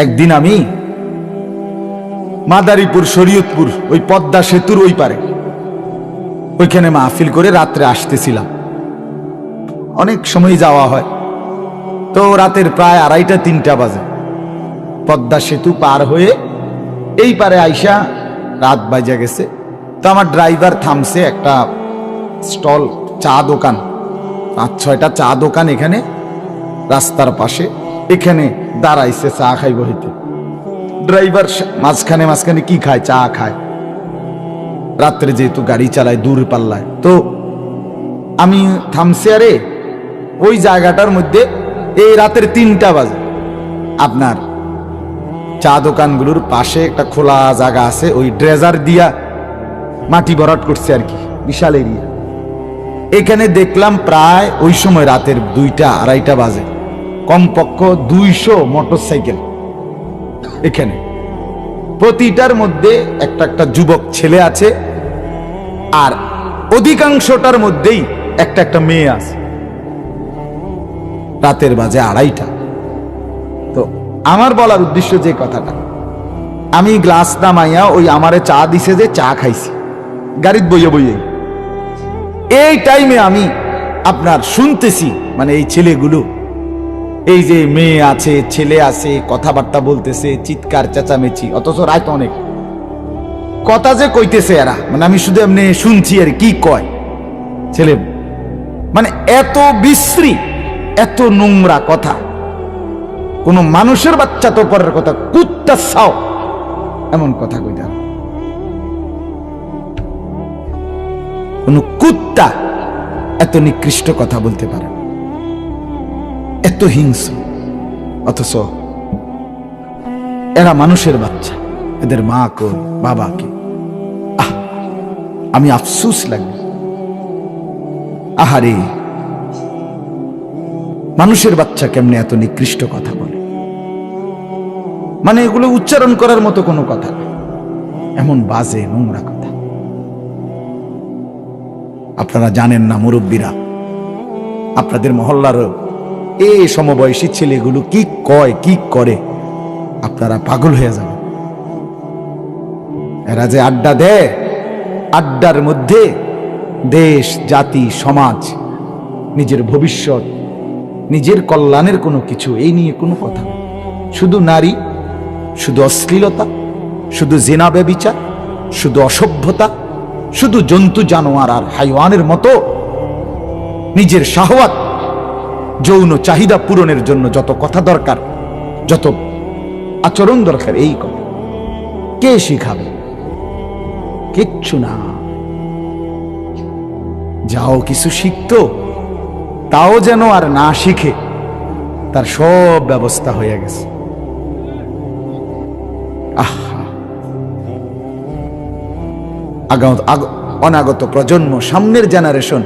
একদিন আমি মাদারীপুর শরীয়তপুর ওই পদ্মা সেতুর ওই পারে ওইখানে মাহফিল করে রাত্রে আসতেছিলাম। অনেক সময় যাওয়া হয়, তো রাতের প্রায় 2:30-3টা বাজে। পদ্মা সেতু পার হয়ে এই পারে আইসা রাত বাজে গেছে। তো আমার ড্রাইভার থামছে একটা স্টল, চা দোকান, 5-6টা চা দোকান এখানে রাস্তার পাশে, এখানে দাঁড়াইছে চা খাইব হইতে। ড্রাইভার মাঝখানে মাঝখানে কি খায়? চা খায়। রাত্রে যেহেতু গাড়ি চালায় দূর পাল্লায়, তো আমি থামছি। আরে ওই জায়গাটার মধ্যে এই রাতের 3টা বাজে আপনার চা দোকানগুলোর পাশে একটা খোলা জায়গা আছে, ওই ড্রেজার দিয়া মাটি ভরাট করছে আর কি, বিশাল এরিয়া। এখানে দেখলাম প্রায় ওই সময় রাতের 2টা-2:30 বাজে, কমপক্ষ 200 মোটরসাইকেল এখানে। প্রতিটার মধ্যে একটা একটা যুবক ছেলে আছে, আর অধিকাংশটার মধ্যেই একটা একটা মেয়ে আছে। রাতের বাজে 2:30। তো আমার বলার উদ্দেশ্য যে কথাটা, আমি গ্লাস নামাইয়া ওই আমারে চা দিছে যে চা খাইছি গাড়িতে বইয়ে বইয়ে। এই টাইমে আমি আপনার শুনতেছি মানে এই ছেলেগুলো, এই যে মেয়ে আছে ছেলে আছে, কথাবার্তা বলতেছে, চিৎকার চেঁচামেচি, অথচ রাত অনেক। কথা যে কইতেছে এরা, মানে আমি শুধু এমনি শুনছি আর কি কয় ছেলে, মানে এত বিশ্রী, এত নোংরা কথা। কোন মানুষের বাচ্চা তো পরের কথা, কুত্তা ছাও এমন কথা কইতে। কোন কুত্তা এত নিকৃষ্ট কথা বলতে পারে, এত হিংস্র, অথচ এরা মানুষের বাচ্চা, এদের মা কই বাবা কে? আমি আফসোস লাগে। আহারে, মানুষের বাচ্চা কেমনে এত নিকৃষ্ট কথা বলে, মানে এগুলো উচ্চারণ করার মতো কোনো কথা না, এমন বাজে নোংরা কথা। আপনারা জানেন না মুরব্বীরা, আপনাদের মহল্লার এই সমবয়সী ছেলেগুলো কি কয় কি করে, আপনারা পাগল হয়ে যাবেন। এরা যে আড্ডা দেয়, আড্ডার মধ্যে দেশ, জাতি, সমাজ, নিজের ভবিষ্যৎ, নিজের কল্যাণের কোনো কিছু এই নিয়ে কোনো কথা নেই। শুধু নারী, শুধু অশ্লীলতা, শুধু জিনা ব্যভিচার, শুধু অসভ্যতা, শুধু জন্তু জানোয়ার আর হাইওয়ানের মতো নিজের শাহওয়াত, যৌন চাহিদা পূরণের জন্য যত কথা দরকার, যত আচরণ দরকার, এই কথা কে শিখাবে? কিচ্ছু না। যাও কিছু শিখতো, তাও যেন আর না শিখে, তার সব ব্যবস্থা হয়ে গেছে। অনাগত প্রজন্ম, সামনের জেনারেশন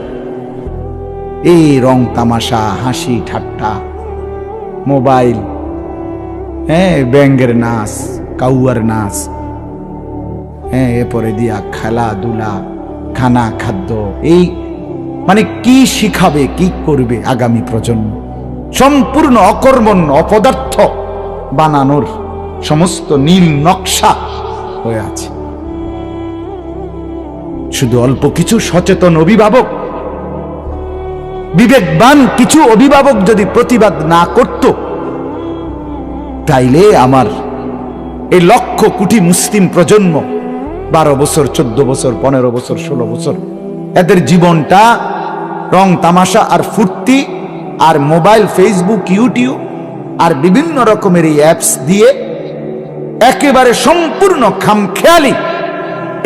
এই রং তামাশা, হাসি ঠাট্টা, মোবাইল, হ্যাঁ, ব্যাঙ্গের নাচ, কাউয়ার নাচ, হ্যাঁ, এরপরে দিয়া খেলাধুলা, খানা, খাদ্য, এই মানে কি শিখাবে, কি করবে আগামী প্রজন্ম? সম্পূর্ণ অকর্মণ্য, অপদার্থ বানানোর সমস্ত নীল নকশা হয়ে আছে। শুধু অল্প কিছু সচেতন অভিভাবক, বিবেকবান কিছু অভিভাবক যদি প্রতিবাদ না করত, তাইলে আমার এই লক্ষ কোটি মুসলিম প্রজন্ম, 12 বছর, 14 বছর, 15 বছর, 16 বছর, এদের জীবনটা রং তামাশা আর ফুর্তি আর মোবাইল, ফেসবুক, ইউটিউব আর বিভিন্ন রকমের এই অ্যাপস দিয়ে একেবারে সম্পূর্ণ খামখেয়ালি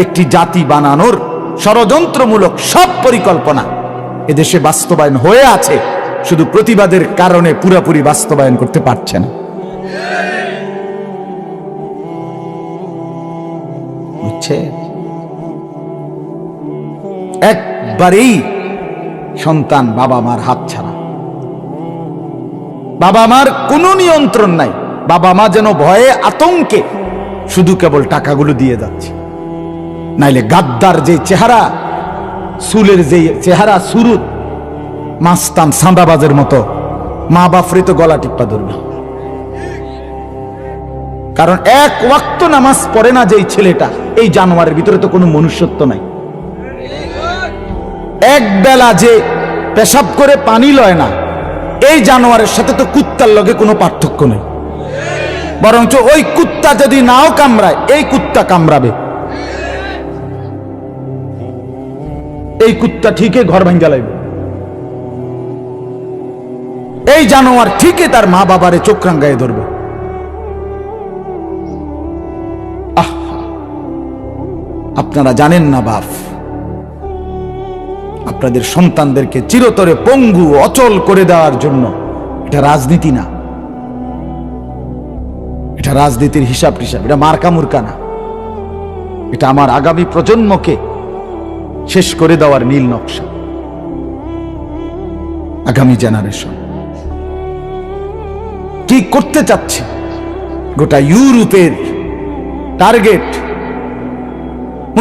একটি জাতি বানানোর ষড়যন্ত্রমূলক সব পরিকল্পনা এদেশে বাস্তবায়ন হয়ে আছে, শুধু প্রতিবাদের কারণে পুরোপুরি বাস্তবায়ন করতে পারছে না। বুঝছে? একবারেই সন্তান বাবা মার হাত ছাড়া, বাবা মার কোনো নিয়ন্ত্রণ নাই। বাবা মা যেন ভয়ে আতঙ্কে শুধু কেবল টাকাগুলো দিয়ে যাচ্ছে, নাইলে গাদ্দার যে চেহারা, চুলের যে চেহারা, সুরুত, মাস্তান সাঁদাবাজের মতো মা বাপরে তো গলা টিপ্পা ধরবে। কারণ এক ওয়াক্ত নামাজ পড়ে না যেই ছেলেটা, এই জানোয়ারের ভিতরে তো কোনো মনুষ্যত্ব নাই। এক বেলা যে পেশাব করে পানি লয় না, এই জানোয়ারের সাথে তো কুত্তার লগে কোনো পার্থক্য নেই। বরঞ্চ ওই কুত্তা যদি নাও কামড়ায়, এই কুত্তা কামড়াবে। এই কুত্তা ঠিকই ঘর ভাঙ্গা লাগবে, এই জানোয়ার ঠিকই তার মা বাবারে চোখ রাঙ্গায় ধরবে। আপনারা জানেন না বাপ, আপনাদের সন্তানদেরকে চিরতরে পঙ্গু অচল করে দেওয়ার জন্য এটা রাজনীতি না, এটা রাজনীতির হিসাব টিসাব, এটা মার্কা মুর্কা না, এটা আমার আগামী প্রজন্মকে শেষ করে দেওয়ার নীল নকশা। আগামী জেনারেশন কি করতে চাচ্ছে, গোটা ইউরোপের টার্গেট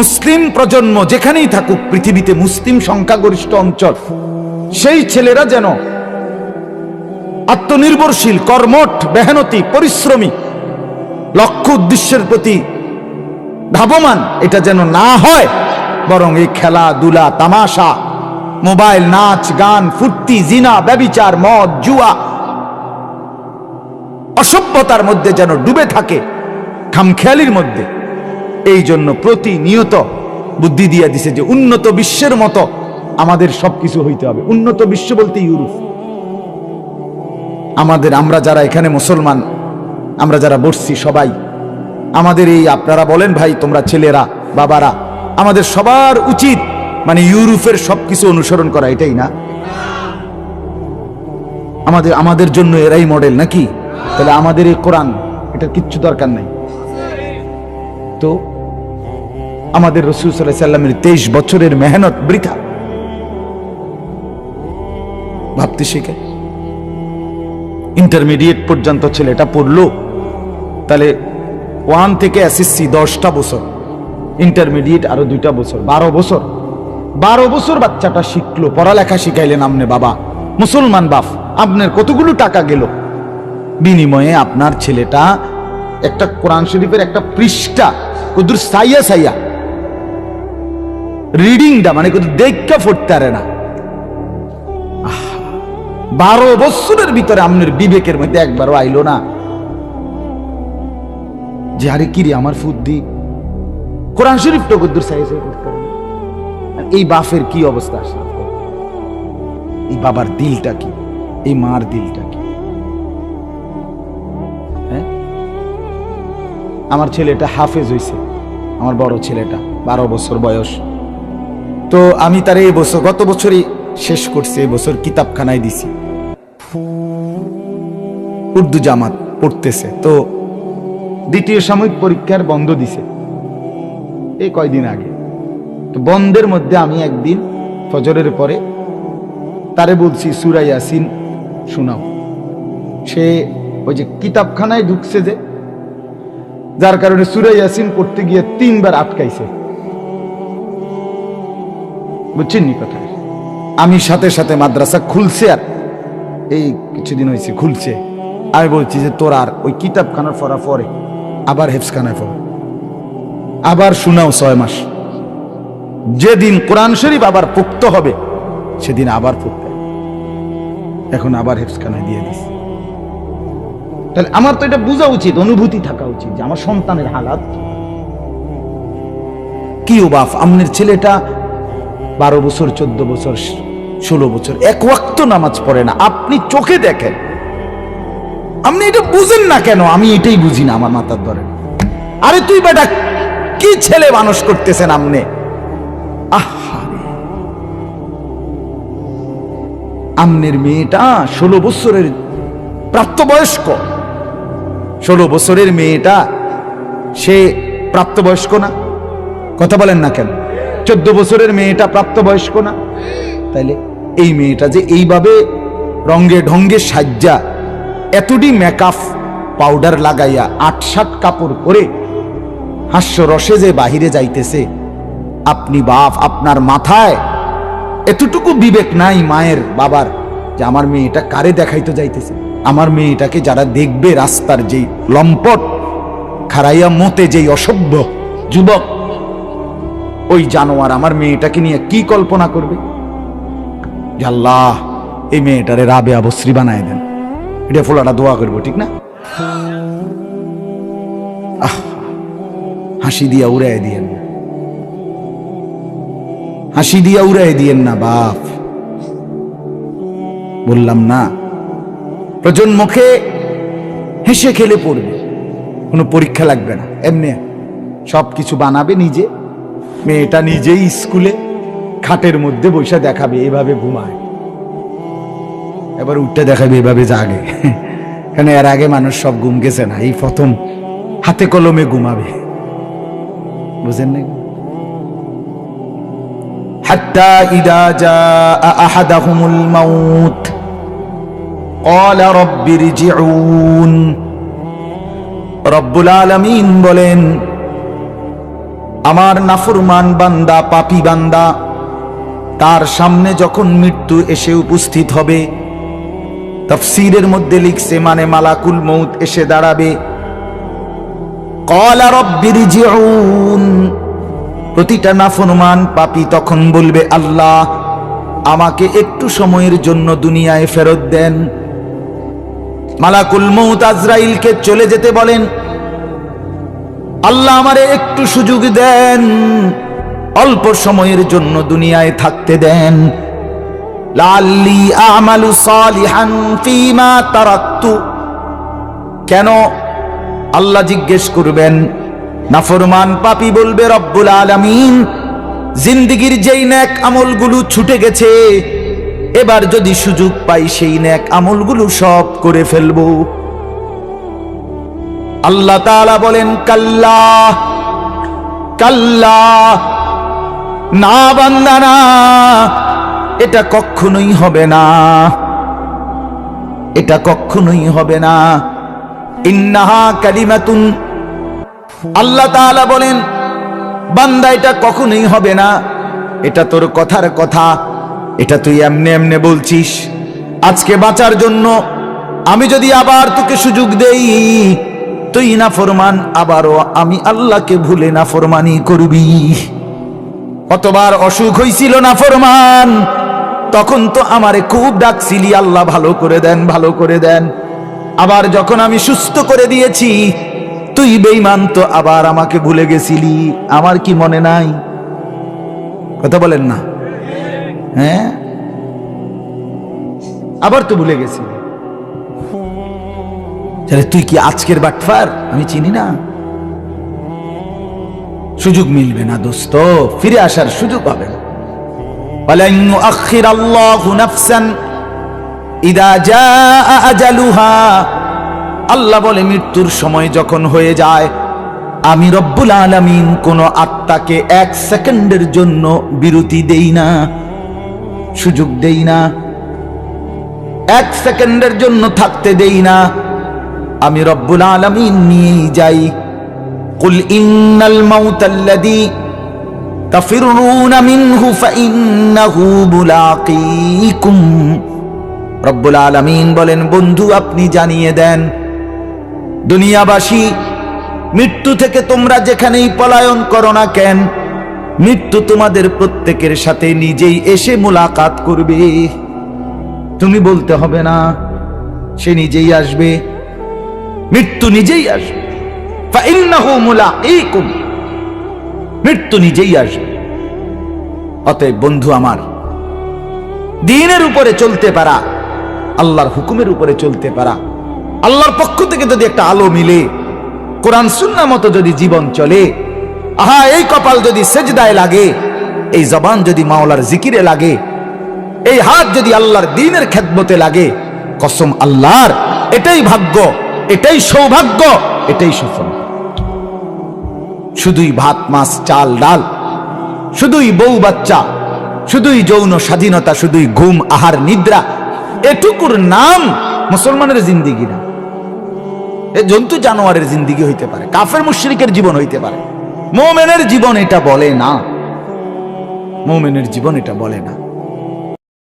মুসলিম প্রজন্ম যেখানেই থাকুক পৃথিবীতে, মুসলিম সংখ্যাগরিষ্ঠ অঞ্চল, সেই ছেলেরা যেন আত্মনির্ভরশীল, কর্মঠ, মেহনতি, পরিশ্রমী, লক্ষ্য উদ্দেশ্যের প্রতি ধাবমান এটা যেন না হয়, বরং এই খেলাধুলা, তামাশা, মোবাইল, নাচ গান, ফুর্তি, জিনা, ব্যভিচার, মদ, জুয়া, অসভ্যতার মধ্যে যেন ডুবে থাকে, খামখেয়ালির মধ্যে। এই জন্য প্রতিনিয়ত বুদ্ধি দিয়ে দিছে যে উন্নত বিশ্বের মতো আমাদের সবকিছু হইতে হবে। উন্নত বিশ্ব বলতে ইউরোপ। আমরা যারা এখানে মুসলমান, আমরা যারা বসছি সবাই, আমাদের এই, আপনারা বলেন ভাই তোমরা ছেলেরা, বাবারা, আমাদের সবার উচিত মানে ইউরোপের সবকিছু অনুসরণ করা, এটাই না? আমাদের জন্য এরাই মডেল নাকি? তাহলে আমাদের এই কোরআন, এটা কিচ্ছু দরকার নাই। তো আমাদের রাসূল সাল্লাল্লাহু আলাইহি সাল্লামের 23 বছরের মেহনত বৃথা। ভাবতে শিখে ইন্টারমিডিয়েট পর্যন্ত ছেলেটা পড়লো, তাহলে 1 থেকে এসএসসি 10টা বছর, ইন্টারমিডিয়েট আরো 2টা বছর, 12 বছর বাচ্চাটা শিখলো, পড়ালেখা শিখাইলেন আপনি বাবা, মুসলমান বাপ, আপনার কতগুলো টাকা গেল, বিনিময়ে আপনার ছেলেটা একটা কোরআন শরীফের একটা পৃষ্ঠা কদুর সাইয়া রিডিংটা মানে কত দেখা পড়তে পারে না। 12 বছরের ভিতরে আপনার বিবেকের মধ্যে একবারও আইলো না যে আরে কিরে আমার ফুদ্দি কোরআন শরীফটা কদুর সাইয়া পড়তে পারে না? এই বাপের কি অবস্থা আসলে, এই বাবার দিলটা কি, এই মার দিলটা কি? আমার ছেলেটা হাফেজ হইছে, আমার বড় ছেলেটা 12 বছর বয়স। তো আমি তার এই বছর, গত বছরই শেষ করছি, এই বছর কিতাবখানায় দিছি, উর্দু জামাত পড়তেছে। তো দ্বিতীয় সাময়িক পরীক্ষার বন্ধ দিছে এই কয়দিন আগে। তো বন্ধের মধ্যে আমি একদিন ফজরের পরে তারে বলছি সূরা ইয়াসিন শোনাও। সে ওই যে কিতাবখানায় ঢুকছে যে, যার কারণে সূরা ইয়াসিন পড়তে গিয়ে 3 বার আটকাইছে, বুঝছেন নি কথা? আমি সাথে সাথে মাদ্রাসা খুলছে, আর এই কিছুদিন হয়েছে খুলছে, আমি বলছি যে তোর আর ওই কিতাবখানার পড়া পরে আবার হেফজখানায় পড়ো, আবার শোনাও 6 মাস, যেদিন কোরআন শরীফ আবার পোক্ত হবে সেদিন আবার পড়তে। এখন আবার হেফজখানায় দিয়ে দিস। তাহলে আমার তো এটা বোঝা উচিত, অনুভূতি থাকা উচিত যে আমার সন্তানের হালাত কি। ও বাপ, আপনার ছেলেটা 12 বছর, 14 বছর, 16 বছর, এক ওয়াক্ত নামাজ পড়ে না, আপনি চোখে দেখেন, আপনি এটা বুঝেন না কেন? আমি এটাই বুঝি না, আমার মাথার ধরে। আরে তুই বেটা কি ছেলে মানুষ করতেছেন আপনি? আমনের মেয়েটা 16 বছরের প্রাপ্তবয়স্ক, 16 বছরের মেয়েটা সে প্রাপ্তবয়স্ক না? কথা বলেন না কেন? 14 বছরের মেয়েটা প্রাপ্তবয়স্ক না? তাইলে এই মেয়েটা যে এইভাবে রঙে ঢঙ্গে সাজ্জা, এতটি মেকআপ পাউডার লাগাইয়া 8-7 কাপড় করে হাস্যরসে যে বাহিরে যাইতেছে, আপনি বাপ, আপনার মাথায় এতটুকু বিবেক নাই মায়ের বাবার যে আমার মেয়েটা কারে দেখাইতে যাইতেছে? আমার মেয়েটাকে যারা দেখবে, রাস্তার যেই লম্পট খারাইয়া মতে যেই অসভ্য যুবক, ওই জানোয়ার আমার মেয়েটাকে নিয়ে কি কল্পনা করবে? যে আল্লাহ এই মেয়েটারে রাবেয়া বসরি বানায় দেন, এটা ফোলাটা দোয়া করবো, ঠিক না? হাসি দিয়া উড়াই দিয়েন না, হাসি দিয়া উড়াই দিয়েন না বাপ। বললাম না, প্রজন্মকে হেসে খেলে পড়বে, কোনো পরীক্ষা লাগবে না, এমনি সবকিছু বানাবে নিজে। মেয়েটা নিজেই স্কুলে খাটের মধ্যে বসে দেখাবে এভাবে ঘুমায়, এবার উঠতে দেখাবে এভাবে জাগে। কেন এর আগে মানুষ সব ঘুম গেছে না, এই প্রথম হাতে কলমে ঘুমাবে, বুঝেন না? হাত্তা ইদা জাআ আহাদাহুমুল মাউত ক্বালা রাব্বিরজিউন। রব্বুল আলামিন বলেন, আমার নাফরমান বান্দা, পাপী বান্দা, তার সামনে যখন মৃত্যু এসে উপস্থিত হবে, তাফসীরের মধ্যে লিখছে মানে মালাকুল মউত এসে দাঁড়াবে। ক্বালা রাব্বিরজিউন, প্রতিটা নাফরমান পাপী তখন বলবে, আল্লাহ আমাকে একটু সময়ের জন্য দুনিয়ায় ফেরত দেন। মালাকুল মউত আজরাইলকে চলে যেতে বলেন, আল্লাহ আমারে একটু সুযোগ দেন, অল্প সময়ের জন্য দুনিয়ায় থাকতে দেন। লাআল্লি আমালু সালিহান ফীমা তারাকতু। কেন? আল্লাহ জিজ্ঞেস করবেন, নাফরমান পাপী বলবে, রব্বুল আলামিন জিন্দেগীর যেই নেক আমলগুলো ছুটে গেছে, এবার যদি সুযোগ পাই সেই নেক আমলগুলো সব করে ফেলবো। আল্লাহ তাআলা বলেন, কাল্লা কাল্লা, না বান্দা না, এটা কখনোই হবে না, এটা কখনোই হবে না। ইন্নাহা কালিমাতুন, আল্লাহ তাআলা বলেন, বান্দা এটা কখনোই হবে না, এটা তোর কথার কথা, এটা তুই এমনে এমনে বলছিস। আজকে বাঁচার জন্য আমি যদি আবার তোকে সুযোগ দেই, তুই নাফরমান, আবারও আমি আল্লাহকে ভুলে নাফরমানি করবি। কতবার অসুখ হইছিল নাফরমান, তখন তো আমারে খুব ডাকছিলি, আল্লাহ ভালো করে দেন, ভালো করে দেন। আবার যখন আমি সুস্থ করে দিয়েছি, তুই বেঈমান, তো আবার আমাকে ভুলে গেছিলি, আমার কি মনে নাই? কথা বলেন না? হ্যাঁ, আবার তো ভুলে গেছিলি। তাহলে তুই কি আজকের বাটফার? আমি চিনি না। সুযোগ মিলবে না দোস্ত, ফিরে আসার সুযোগ হবে না। ওয়ালান ইউআখিরাল্লাহু নাফসান ইদা জাআ আজালুহা। আল্লাহ বলে, মৃত্যুর সময় যখন হয়ে যায়, আমি রব্বুল আলামিন কোন আত্মাকে এক সেকেন্ডের জন্য বিরতি দেই না, সুযোগ দেই না, এক সেকেন্ডের জন্য থাকতে দেই না। আমি রব্বুল আলামিন নিয়েই যাই। কুল ইন্নাল মাউতাল্লাযী তাফিরুনা মিনহু ফাইন্নাহু মুলাকীকুম। রব্বুল আলামিন বলেন, বন্ধু আপনি জানিয়ে দেন, দুনিয়াবাসী, মৃত্যু থেকে তোমরা যেখানেই পলায়ন করো না কেন, মৃত্যু তোমাদের প্রত্যেকের সাথে নিজেই এসে মুলাকাত করবে। তুমি বলতে হবে না, সে নিজেই আসবে, মৃত্যু নিজেই আসবে। ফাইন্নাহু মুলাকীকুম, মৃত্যু নিজেই আসবে। অতএব বন্ধু আমার, দ্বীনের উপরে চলতে পারা, আল্লাহর হুকুমের উপরে চলতে পারা, আল্লাহর পক্ষ থেকে যদি একটা আলো মিলে, কোরআন সুন্নাহ মতো যদি জীবন চলে, আহা এই কপাল যদি সেজদায় লাগে, এই জবান যদি মাওলার জিকিরে লাগে, এই হাত যদি আল্লাহর দ্বীনের খেদমতে লাগে, কসম আল্লাহর, এটাই ভাগ্য, এটাই সৌভাগ্য, এটাই সফল। শুধুই ভাত মাছ চাল ডাল, শুধুই বউ বাচ্চা, শুধুই যৌন স্বাধীনতা, শুধুই ঘুম আহার নিদ্রা, এটুকুর নাম মুসলমানের জিন্দিগি না। এ জন্তু জানোয়ারের জিন্দিগি হইতে পারে, কাফের মুশরিকের জীবন হইতে পারে, মুমিনের জীবন এটা বলে না, মুমিনের জীবন এটা বলে না।